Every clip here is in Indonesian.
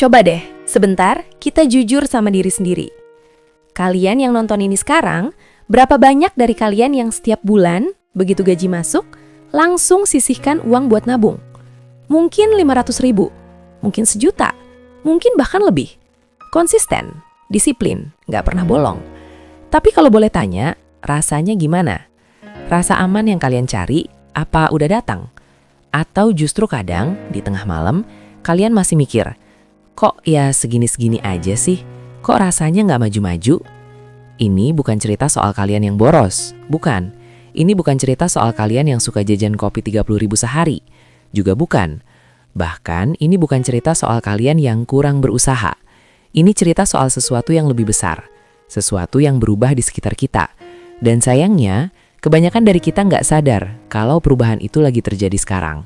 Coba deh, sebentar kita jujur sama diri sendiri. Kalian yang nonton ini sekarang, berapa banyak dari kalian yang setiap bulan, begitu gaji masuk, langsung sisihkan uang buat nabung? Mungkin 500.000, mungkin 1 juta, mungkin bahkan lebih. Konsisten, disiplin, nggak pernah bolong. Tapi kalau boleh tanya, rasanya gimana? Rasa aman yang kalian cari, apa udah datang? Atau justru kadang, di tengah malam, kalian masih mikir, kok ya segini-segini aja sih? Kok rasanya nggak maju-maju? Ini bukan cerita soal kalian yang boros, bukan. Ini bukan cerita soal kalian yang suka jajan kopi 30.000 sehari, juga bukan. Bahkan ini bukan cerita soal kalian yang kurang berusaha. Ini cerita soal sesuatu yang lebih besar, sesuatu yang berubah di sekitar kita. Dan sayangnya, kebanyakan dari kita nggak sadar kalau perubahan itu lagi terjadi sekarang.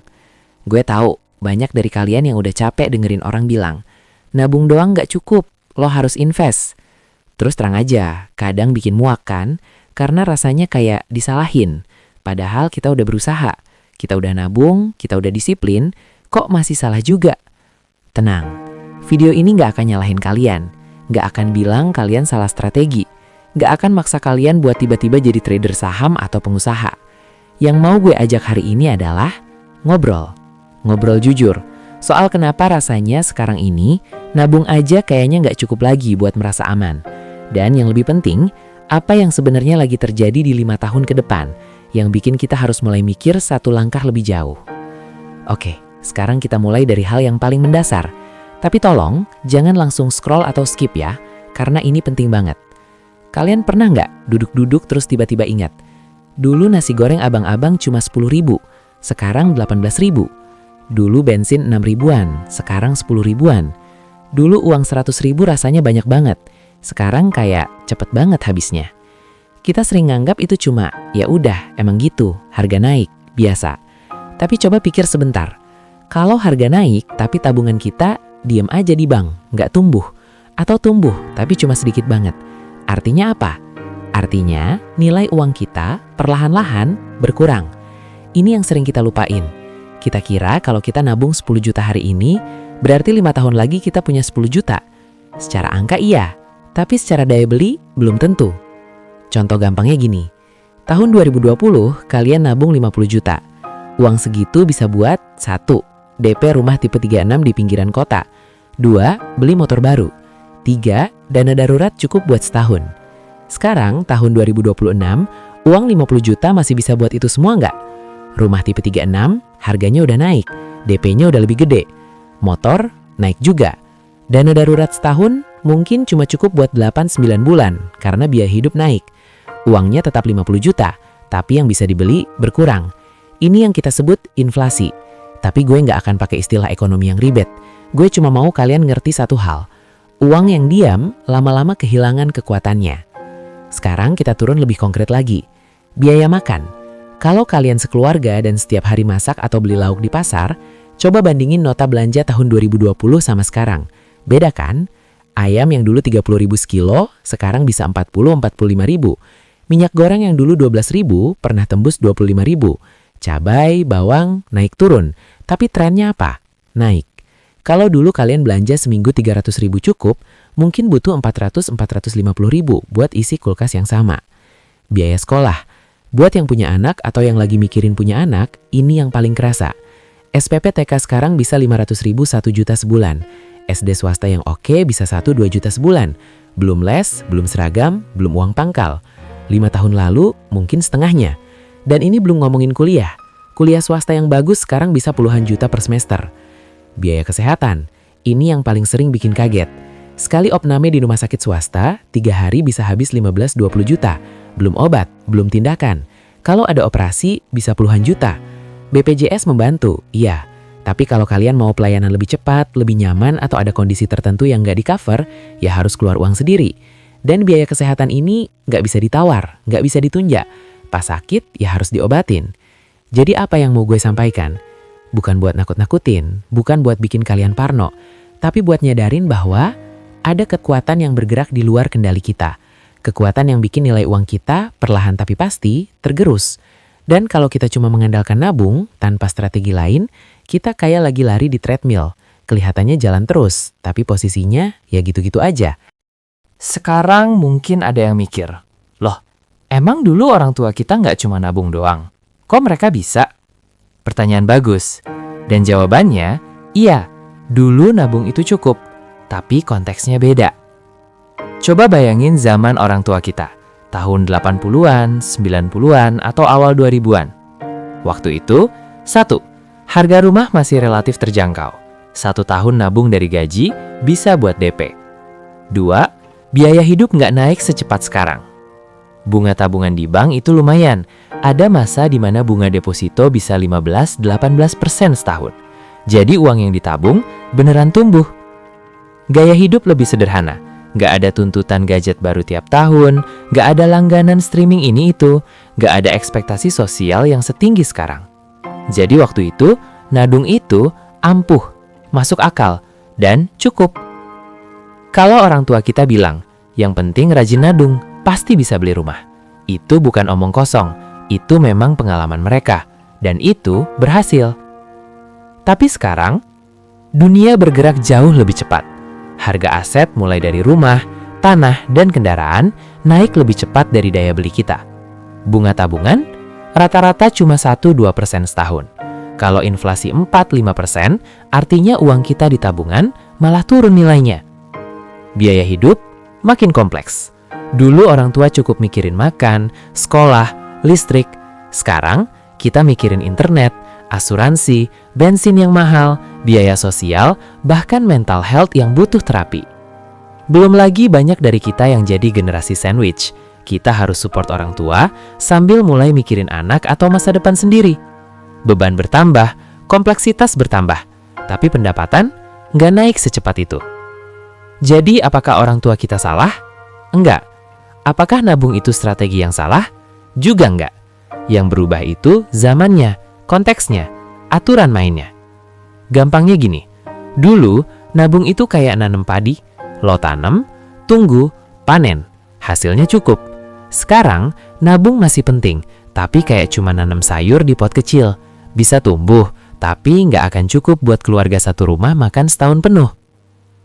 Gue tahu, banyak dari kalian yang udah capek dengerin orang bilang, nabung doang nggak cukup, lo harus invest. Terus terang aja, kadang bikin muak kan? Karena rasanya kayak disalahin. Padahal kita udah berusaha, kita udah nabung, kita udah disiplin, kok masih salah juga? Tenang, video ini nggak akan nyalahin kalian, nggak akan bilang kalian salah strategi, nggak akan maksa kalian buat tiba-tiba jadi trader saham atau pengusaha. Yang mau gue ajak hari ini adalah ngobrol. Ngobrol jujur, soal kenapa rasanya sekarang ini nabung aja kayaknya nggak cukup lagi buat merasa aman. Dan yang lebih penting, apa yang sebenarnya lagi terjadi di 5 tahun ke depan yang bikin kita harus mulai mikir 1 langkah lebih jauh. Oke, sekarang kita mulai dari hal yang paling mendasar. Tapi tolong, jangan langsung scroll atau skip ya, karena ini penting banget. Kalian pernah nggak duduk-duduk terus tiba-tiba ingat, dulu nasi goreng abang-abang cuma 10.000, sekarang 18.000. Dulu bensin 6 ribuan, sekarang 10 ribuan. Dulu uang 100.000 rasanya banyak banget, sekarang kayak cepet banget habisnya. Kita sering nganggap itu cuma, ya udah, emang gitu, harga naik, biasa. Tapi coba pikir sebentar, kalau harga naik tapi tabungan kita diam aja di bank, nggak tumbuh. Atau tumbuh tapi cuma sedikit banget. Artinya apa? Artinya nilai uang kita perlahan-lahan berkurang. Ini yang sering kita lupain. Kita kira kalau kita nabung 10 juta hari ini, berarti 5 tahun lagi kita punya 10 juta. Secara angka iya, tapi secara daya beli belum tentu. Contoh gampangnya gini, tahun 2020 kalian nabung 50 juta. Uang segitu bisa buat 1. DP rumah tipe 36 di pinggiran kota. 2. Beli motor baru. 3. Dana darurat cukup buat setahun. Sekarang tahun 2026, uang 50 juta masih bisa buat itu semua nggak? Rumah tipe 36 harganya udah naik, DP-nya udah lebih gede. Motor naik juga. Dana darurat setahun mungkin cuma cukup buat 8-9 bulan karena biaya hidup naik. Uangnya tetap 50 juta, tapi yang bisa dibeli berkurang. Ini yang kita sebut inflasi. Tapi gue nggak akan pakai istilah ekonomi yang ribet. Gue cuma mau kalian ngerti satu hal. Uang yang diam lama-lama kehilangan kekuatannya. Sekarang kita turun lebih konkret lagi. Biaya makan. Kalau kalian sekeluarga dan setiap hari masak atau beli lauk di pasar, coba bandingin nota belanja tahun 2020 sama sekarang. Beda kan? Ayam yang dulu 30.000 sekilo, sekarang bisa 40-45.000. Minyak goreng yang dulu 12.000, pernah tembus 25.000. Cabai, bawang, naik turun. Tapi trennya apa? Naik. Kalau dulu kalian belanja seminggu 300.000 cukup, mungkin butuh 400-450.000 buat isi kulkas yang sama. Biaya sekolah. Buat yang punya anak atau yang lagi mikirin punya anak, ini yang paling kerasa. SPP TK sekarang bisa 500.000 1 juta sebulan. SD swasta yang oke bisa 1-2 juta sebulan. Belum les, belum seragam, belum uang pangkal. 5 tahun lalu mungkin setengahnya. Dan ini belum ngomongin kuliah. Kuliah swasta yang bagus sekarang bisa puluhan juta per semester. Biaya kesehatan, ini yang paling sering bikin kaget. Sekali opname di rumah sakit swasta, 3 hari bisa habis 15-20 juta. Belum obat, belum tindakan. Kalau ada operasi, bisa puluhan juta. BPJS membantu, iya. Tapi kalau kalian mau pelayanan lebih cepat, lebih nyaman, atau ada kondisi tertentu yang nggak di-cover, ya harus keluar uang sendiri. Dan biaya kesehatan ini nggak bisa ditawar, nggak bisa ditunjak. Pas sakit, ya harus diobatin. Jadi apa yang mau gue sampaikan? Bukan buat nakut-nakutin, bukan buat bikin kalian parno, tapi buat nyadarin bahwa ada kekuatan yang bergerak di luar kendali kita. Kekuatan yang bikin nilai uang kita perlahan tapi pasti tergerus. Dan kalau kita cuma mengandalkan nabung tanpa strategi lain, kita kayak lagi lari di treadmill. kelihatannya jalan terus, tapi posisinya ya gitu-gitu aja. Sekarang mungkin ada yang mikir, loh, emang dulu orang tua kita nggak cuma nabung doang? Kok mereka bisa? Pertanyaan bagus. Dan jawabannya, iya, dulu nabung itu cukup, tapi konteksnya beda. Coba bayangin zaman orang tua kita, tahun 80-an, 90-an, atau awal 2000-an. Waktu itu, 1. Harga rumah masih relatif terjangkau. 1 tahun nabung dari gaji bisa buat DP. 2. Biaya hidup nggak naik secepat sekarang. Bunga tabungan di bank itu lumayan. Ada masa di mana bunga deposito bisa 15-18% setahun. Jadi uang yang ditabung beneran tumbuh. Gaya hidup lebih sederhana. Nggak ada tuntutan gadget baru tiap tahun, nggak ada langganan streaming ini itu, nggak ada ekspektasi sosial yang setinggi sekarang. Jadi waktu itu, nabung itu ampuh, masuk akal, dan cukup. Kalau orang tua kita bilang, yang penting rajin nabung, pasti bisa beli rumah. Itu bukan omong kosong, itu memang pengalaman mereka, dan itu berhasil. Tapi sekarang, dunia bergerak jauh lebih cepat. Harga aset mulai dari rumah, tanah, dan kendaraan naik lebih cepat dari daya beli kita. Bunga tabungan rata-rata cuma 1-2% setahun. Kalau inflasi 4-5%, artinya uang kita di tabungan malah turun nilainya. Biaya hidup makin kompleks. Dulu orang tua cukup mikirin makan, sekolah, listrik. Sekarang kita mikirin internet, asuransi, bensin yang mahal, biaya sosial, bahkan mental health yang butuh terapi. Belum lagi banyak dari kita yang jadi generasi sandwich. Kita harus support orang tua sambil mulai mikirin anak atau masa depan sendiri. Beban bertambah, kompleksitas bertambah, tapi pendapatan nggak naik secepat itu. Jadi apakah orang tua kita salah? Enggak. Apakah nabung itu strategi yang salah? Juga enggak. Yang berubah itu zamannya, konteksnya, aturan mainnya. Gampangnya gini, dulu nabung itu kayak nanam padi, lo tanam, tunggu, panen, hasilnya cukup. Sekarang nabung masih penting, tapi kayak cuma nanam sayur di pot kecil. Bisa tumbuh, tapi nggak akan cukup buat keluarga satu rumah makan setahun penuh.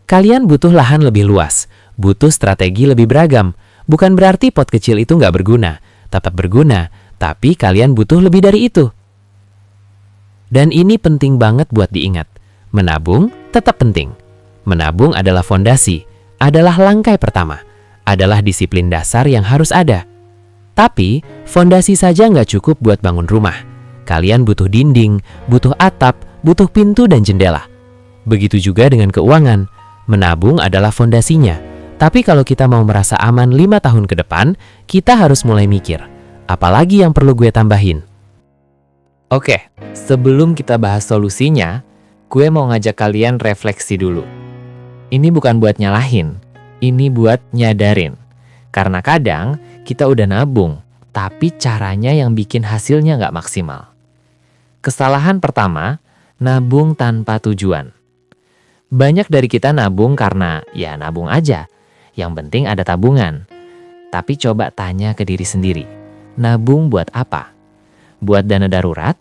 Kalian butuh lahan lebih luas, butuh strategi lebih beragam. Bukan berarti pot kecil itu nggak berguna, tetap berguna, tapi kalian butuh lebih dari itu. Dan ini penting banget buat diingat. Menabung tetap penting. Menabung adalah fondasi, adalah langkah pertama, adalah disiplin dasar yang harus ada. Tapi, fondasi saja nggak cukup buat bangun rumah. Kalian butuh dinding, butuh atap, butuh pintu dan jendela. Begitu juga dengan keuangan. Menabung adalah fondasinya. Tapi kalau kita mau merasa aman 5 tahun ke depan, kita harus mulai mikir, apalagi yang perlu gue tambahin? Oke, sebelum kita bahas solusinya, gue mau ngajak kalian refleksi dulu. Ini bukan buat nyalahin, ini buat nyadarin. Karena kadang kita udah nabung, tapi caranya yang bikin hasilnya nggak maksimal. Kesalahan pertama, nabung tanpa tujuan. Banyak dari kita nabung karena ya nabung aja. Yang penting ada tabungan. Tapi coba tanya ke diri sendiri, nabung buat apa? Buat dana darurat?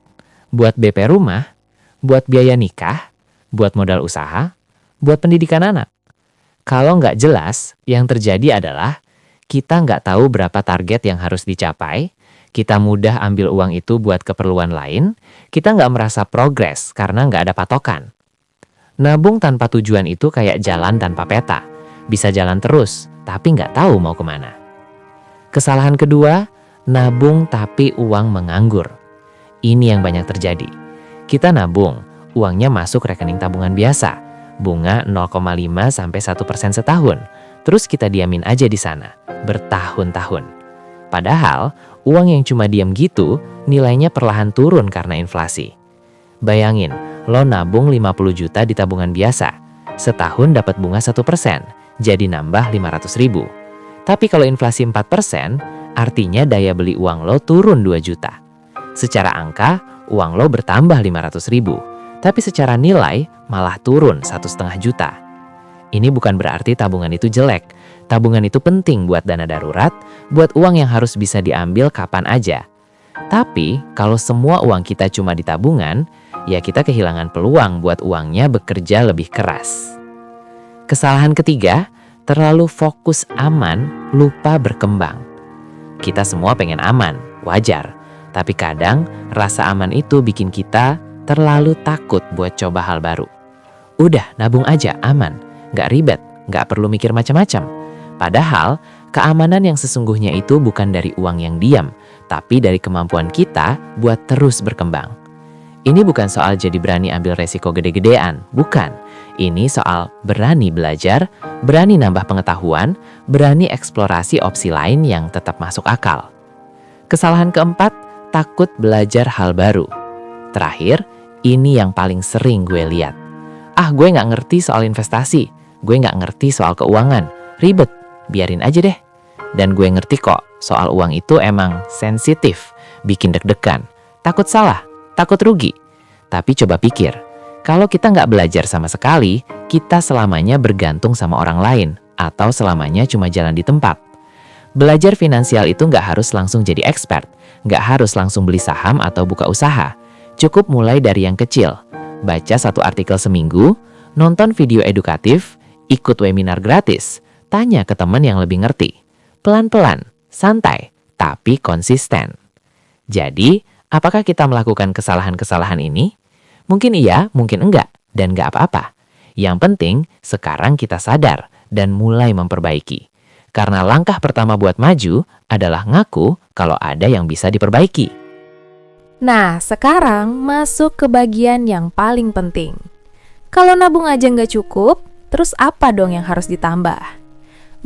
Buat BP rumah? Buat biaya nikah? Buat modal usaha? Buat pendidikan anak? Kalau nggak jelas, yang terjadi adalah kita nggak tahu berapa target yang harus dicapai, kita mudah ambil uang itu buat keperluan lain, kita nggak merasa progres karena nggak ada patokan. Nabung tanpa tujuan itu kayak jalan tanpa peta. Bisa jalan terus, tapi nggak tahu mau kemana. Kesalahan kedua, nabung tapi uang menganggur. Ini yang banyak terjadi. Kita nabung, uangnya masuk rekening tabungan biasa, bunga 0,5-1% setahun. Terus kita diamin aja di sana, bertahun-tahun. Padahal, uang yang cuma diam gitu, nilainya perlahan turun karena inflasi. Bayangin, lo nabung 50 juta di tabungan biasa, setahun dapat bunga 1%, jadi nambah 500.000. Tapi kalau inflasi 4%, artinya daya beli uang lo turun 2 juta. Secara angka, uang lo bertambah 500.000, tapi secara nilai malah turun 1,5 juta. Ini bukan berarti tabungan itu jelek. Tabungan itu penting buat dana darurat, buat uang yang harus bisa diambil kapan aja. Tapi kalau semua uang kita cuma di tabungan, ya kita kehilangan peluang buat uangnya bekerja lebih keras. Kesalahan ketiga, terlalu fokus aman, lupa berkembang. Kita semua pengen aman, wajar. Tapi kadang rasa aman itu bikin kita terlalu takut buat coba hal baru. Udah, nabung aja, aman. Nggak ribet, nggak perlu mikir macam-macam. Padahal, keamanan yang sesungguhnya itu bukan dari uang yang diam, tapi dari kemampuan kita buat terus berkembang. Ini bukan soal jadi berani ambil resiko gede-gedean, bukan. Ini soal berani belajar, berani nambah pengetahuan, berani eksplorasi opsi lain yang tetap masuk akal. Kesalahan keempat, takut belajar hal baru. Terakhir, ini yang paling sering gue lihat. Gue nggak ngerti soal investasi, gue nggak ngerti soal keuangan, ribet, biarin aja deh. Dan gue ngerti kok, soal uang itu emang sensitif, bikin deg-degan, takut salah, takut rugi. Tapi coba pikir, kalau kita nggak belajar sama sekali, kita selamanya bergantung sama orang lain, atau selamanya cuma jalan di tempat. Belajar finansial itu nggak harus langsung jadi expert, nggak harus langsung beli saham atau buka usaha. Cukup mulai dari yang kecil, baca 1 artikel seminggu, nonton video edukatif, ikut webinar gratis, tanya ke teman yang lebih ngerti. Pelan-pelan, santai, tapi konsisten. Jadi, apakah kita melakukan kesalahan-kesalahan ini? Mungkin iya, mungkin enggak, dan enggak apa-apa. Yang penting, sekarang kita sadar dan mulai memperbaiki. Karena langkah pertama buat maju adalah ngaku kalau ada yang bisa diperbaiki. Nah, sekarang masuk ke bagian yang paling penting. Kalau nabung aja nggak cukup, terus apa dong yang harus ditambah?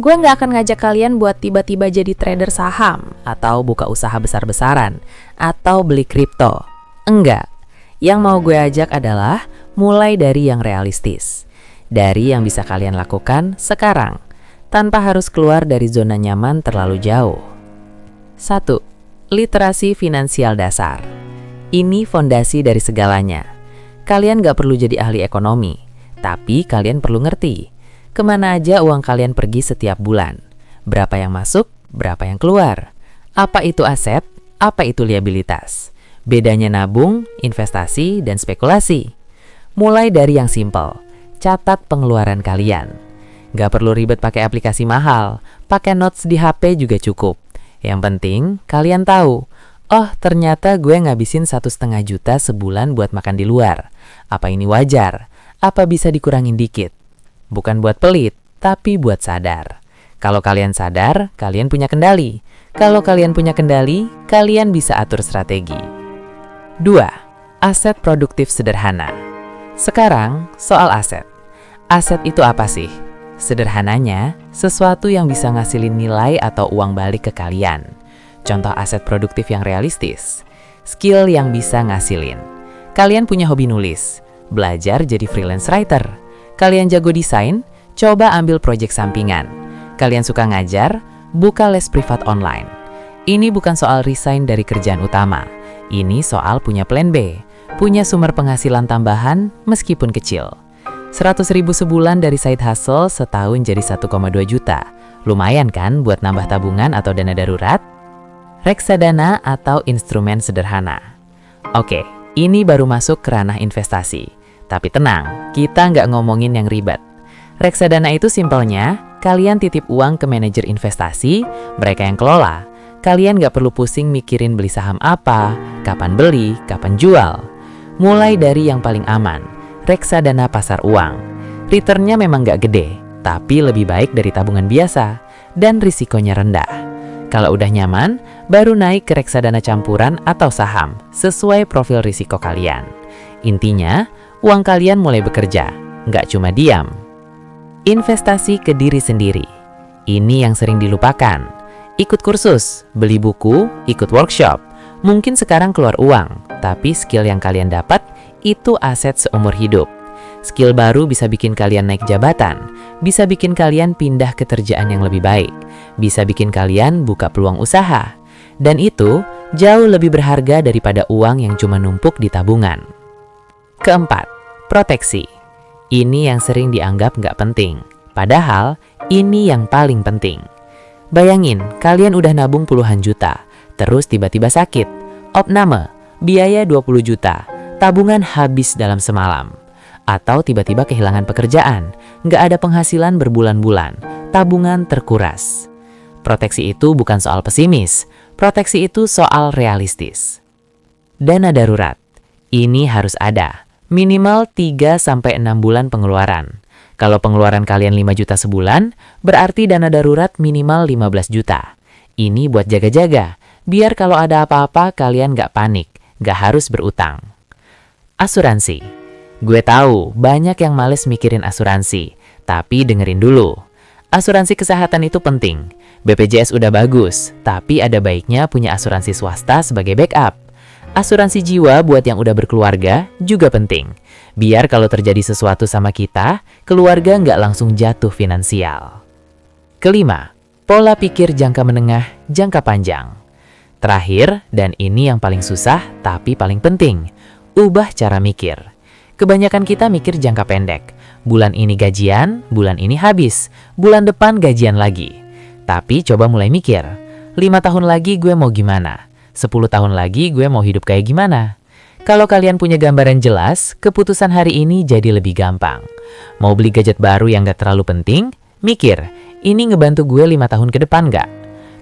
Gue nggak akan ngajak kalian buat tiba-tiba jadi trader saham, atau buka usaha besar-besaran, atau beli kripto. Enggak. Yang mau gue ajak adalah mulai dari yang realistis. Dari yang bisa kalian lakukan sekarang, tanpa harus keluar dari zona nyaman terlalu jauh. 1. Literasi finansial dasar. Ini fondasi dari segalanya. Kalian gak perlu jadi ahli ekonomi, tapi kalian perlu ngerti kemana aja uang kalian pergi setiap bulan. Berapa yang masuk, berapa yang keluar. Apa itu aset, apa itu liabilitas. Bedanya nabung, investasi, dan spekulasi. Mulai dari yang simpel, catat pengeluaran kalian. Gak perlu ribet pakai aplikasi mahal, pakai notes di HP juga cukup. Yang penting, kalian tahu, ternyata gue ngabisin 1,5 juta sebulan buat makan di luar. Apa ini wajar? Apa bisa dikurangin dikit? Bukan buat pelit, tapi buat sadar. Kalau kalian sadar, kalian punya kendali. Kalau kalian punya kendali, kalian bisa atur strategi. 2. Aset produktif sederhana. Sekarang, soal aset. Aset itu apa sih? Sederhananya, sesuatu yang bisa ngasilin nilai atau uang balik ke kalian. Contoh aset produktif yang realistis. Skill yang bisa ngasilin. Kalian punya hobi nulis, belajar jadi freelance writer. Kalian jago desain, coba ambil proyek sampingan. Kalian suka ngajar, buka les privat online. Ini bukan soal resign dari kerjaan utama. Ini soal punya plan B, punya sumber penghasilan tambahan meskipun kecil. 100.000 sebulan dari side hustle setahun jadi 1,2 juta. Lumayan kan buat nambah tabungan atau dana darurat? Reksadana atau instrumen sederhana. Oke, ini baru masuk ke ranah investasi. Tapi tenang, kita nggak ngomongin yang ribet. Reksadana itu simpelnya, kalian titip uang ke manajer investasi, mereka yang kelola. Kalian nggak perlu pusing mikirin beli saham apa, kapan beli, kapan jual. Mulai dari yang paling aman, reksadana pasar uang. Returnnya memang nggak gede, tapi lebih baik dari tabungan biasa, dan risikonya rendah. Kalau udah nyaman, baru naik ke reksadana campuran atau saham, sesuai profil risiko kalian. Intinya, uang kalian mulai bekerja, nggak cuma diam. Investasi ke diri sendiri. Ini yang sering dilupakan. Ikut kursus, beli buku, ikut workshop. Mungkin sekarang keluar uang, tapi skill yang kalian dapat itu aset seumur hidup. Skill baru bisa bikin kalian naik jabatan, bisa bikin kalian pindah ke kerjaan yang lebih baik, bisa bikin kalian buka peluang usaha. Dan itu jauh lebih berharga daripada uang yang cuma numpuk di tabungan. Keempat, proteksi. Ini yang sering dianggap nggak penting, padahal ini yang paling penting. Bayangin, kalian udah nabung puluhan juta, terus tiba-tiba sakit, opname, biaya 20 juta, tabungan habis dalam semalam, atau tiba-tiba kehilangan pekerjaan, nggak ada penghasilan berbulan-bulan, tabungan terkuras. Proteksi itu bukan soal pesimis, proteksi itu soal realistis. Dana darurat, ini harus ada, minimal 3-6 bulan pengeluaran. Kalau pengeluaran kalian 5 juta sebulan, berarti dana darurat minimal 15 juta. Ini buat jaga-jaga, biar kalau ada apa-apa kalian nggak panik, nggak harus berutang. Asuransi. Gue tahu banyak yang males mikirin asuransi, tapi dengerin dulu. Asuransi kesehatan itu penting. BPJS udah bagus, tapi ada baiknya punya asuransi swasta sebagai backup. Asuransi jiwa buat yang udah berkeluarga juga penting. Biar kalau terjadi sesuatu sama kita, keluarga nggak langsung jatuh finansial. Kelima, pola pikir jangka menengah, jangka panjang. Terakhir, dan ini yang paling susah tapi paling penting, ubah cara mikir. Kebanyakan kita mikir jangka pendek. Bulan ini gajian, bulan ini habis, bulan depan gajian lagi. Tapi coba mulai mikir, 5 tahun lagi gue mau gimana? 10 tahun lagi gue mau hidup kayak gimana? Kalau kalian punya gambaran jelas, keputusan hari ini jadi lebih gampang. Mau beli gadget baru yang gak terlalu penting? Mikir, ini ngebantu gue 5 tahun ke depan gak?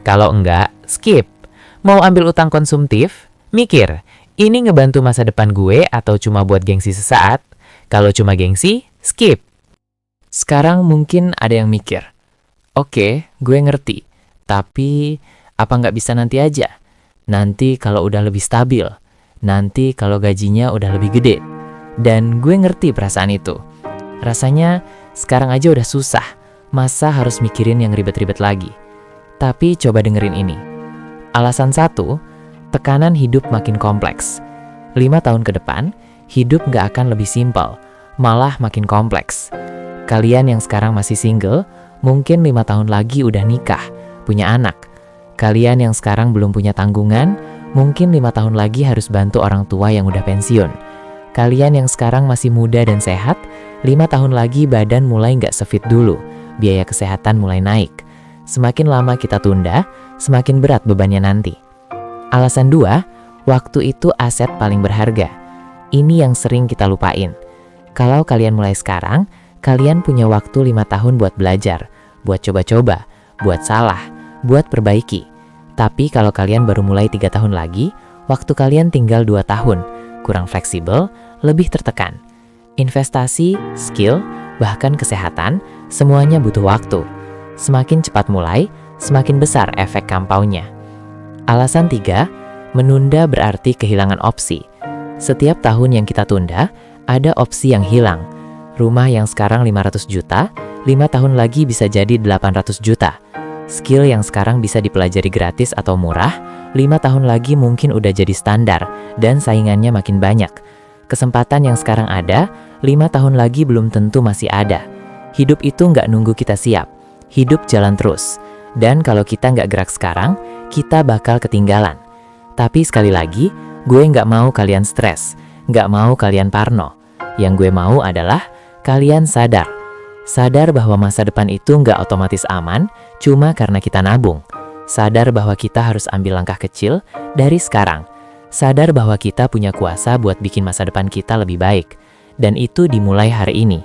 Kalau enggak, skip. Mau ambil utang konsumtif? Mikir, ini ngebantu masa depan gue atau cuma buat gengsi sesaat? Kalau cuma gengsi, skip. Sekarang mungkin ada yang mikir, oke, gue ngerti, tapi apa nggak bisa nanti aja? Nanti kalau udah lebih stabil, nanti kalau gajinya udah lebih gede. Dan gue ngerti perasaan itu. Rasanya sekarang aja udah susah, masa harus mikirin yang ribet-ribet lagi? Tapi coba dengerin ini. Alasan satu, tekanan hidup makin kompleks. 5 tahun ke depan, hidup nggak akan lebih simpel, malah makin kompleks. Kalian yang sekarang masih single, mungkin 5 tahun lagi udah nikah, punya anak. Kalian yang sekarang belum punya tanggungan, mungkin 5 tahun lagi harus bantu orang tua yang udah pensiun. Kalian yang sekarang masih muda dan sehat, 5 tahun lagi badan mulai nggak sefit dulu, biaya kesehatan mulai naik. Semakin lama kita tunda, semakin berat bebannya nanti. Alasan 2, waktu itu aset paling berharga. Ini yang sering kita lupain. Kalau kalian mulai sekarang, kalian punya waktu 5 tahun buat belajar, buat coba-coba, buat salah, buat perbaiki. Tapi kalau kalian baru mulai 3 tahun lagi, waktu kalian tinggal 2 tahun, kurang fleksibel, lebih tertekan. Investasi, skill, bahkan kesehatan, semuanya butuh waktu. Semakin cepat mulai, semakin besar efek kampaunya. Alasan 3, menunda berarti kehilangan opsi. Setiap tahun yang kita tunda, ada opsi yang hilang. Rumah yang sekarang 500 juta, 5 tahun lagi bisa jadi 800 juta. Skill yang sekarang bisa dipelajari gratis atau murah, 5 tahun lagi mungkin udah jadi standar, dan saingannya makin banyak. Kesempatan yang sekarang ada, 5 tahun lagi belum tentu masih ada. Hidup itu nggak nunggu kita siap. Hidup jalan terus. Dan kalau kita nggak gerak sekarang, kita bakal ketinggalan. Tapi sekali lagi, gue nggak mau kalian stres, nggak mau kalian parno. Yang gue mau adalah kalian sadar. Sadar bahwa masa depan itu nggak otomatis aman, cuma karena kita nabung. Sadar bahwa kita harus ambil langkah kecil dari sekarang. Sadar bahwa kita punya kuasa buat bikin masa depan kita lebih baik. Dan itu dimulai hari ini.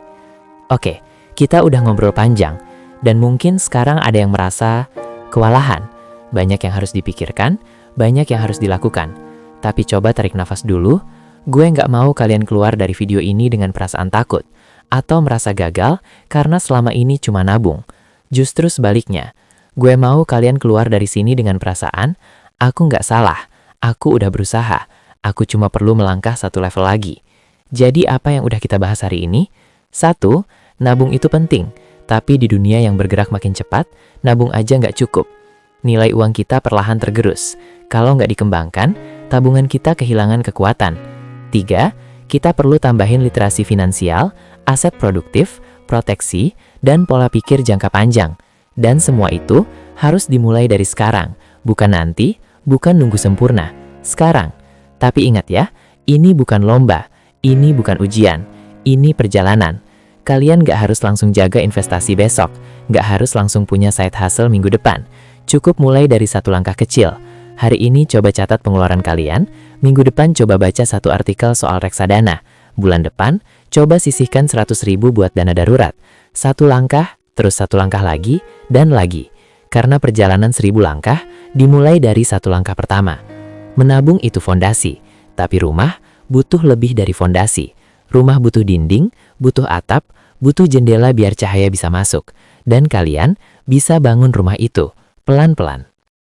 Oke, kita udah ngobrol panjang. Dan mungkin sekarang ada yang merasa kewalahan. Banyak yang harus dipikirkan, banyak yang harus dilakukan. Tapi coba tarik nafas dulu. Gue nggak mau kalian keluar dari video ini dengan perasaan takut atau merasa gagal karena selama ini cuma nabung. Justru sebaliknya, gue mau kalian keluar dari sini dengan perasaan, aku nggak salah, aku udah berusaha, aku cuma perlu melangkah 1 level lagi. Jadi apa yang udah kita bahas hari ini? 1, nabung itu penting. Tapi di dunia yang bergerak makin cepat, nabung aja nggak cukup. Nilai uang kita perlahan tergerus. Kalau nggak dikembangkan, tabungan kita kehilangan kekuatan. 3, kita perlu tambahin literasi finansial, aset produktif, proteksi, dan pola pikir jangka panjang. Dan semua itu harus dimulai dari sekarang. Bukan nanti, bukan nunggu sempurna. Sekarang. Tapi ingat ya, ini bukan lomba, ini bukan ujian, ini perjalanan. Kalian gak harus langsung jaga investasi besok, gak harus langsung punya side hustle minggu depan. Cukup mulai dari 1 langkah kecil. Hari ini coba catat pengeluaran kalian, minggu depan coba baca satu artikel soal reksadana, bulan depan coba sisihkan 100.000 buat dana darurat. Satu langkah, terus satu langkah lagi, dan lagi. Karena perjalanan 1000 langkah dimulai dari satu langkah pertama. Menabung itu fondasi, tapi rumah butuh lebih dari fondasi. Rumah butuh dinding, butuh atap, butuh jendela biar cahaya bisa masuk. Dan kalian bisa bangun rumah itu pelan-pelan.